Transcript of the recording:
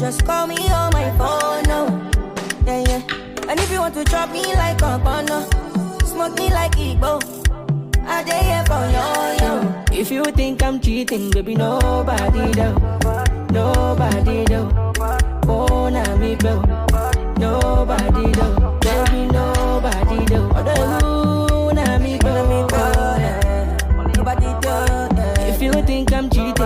just call me on my phone now. Yeah, yeah. And if you want to chop me like a bono, smoke me like Igbo, I dey here for yo. If you think I'm cheating, baby, nobody do. Nobody do. Oh, na me blow. Nobody do. Baby, nobody do. Oh, na me blow. Nobody do. If you think I'm cheating,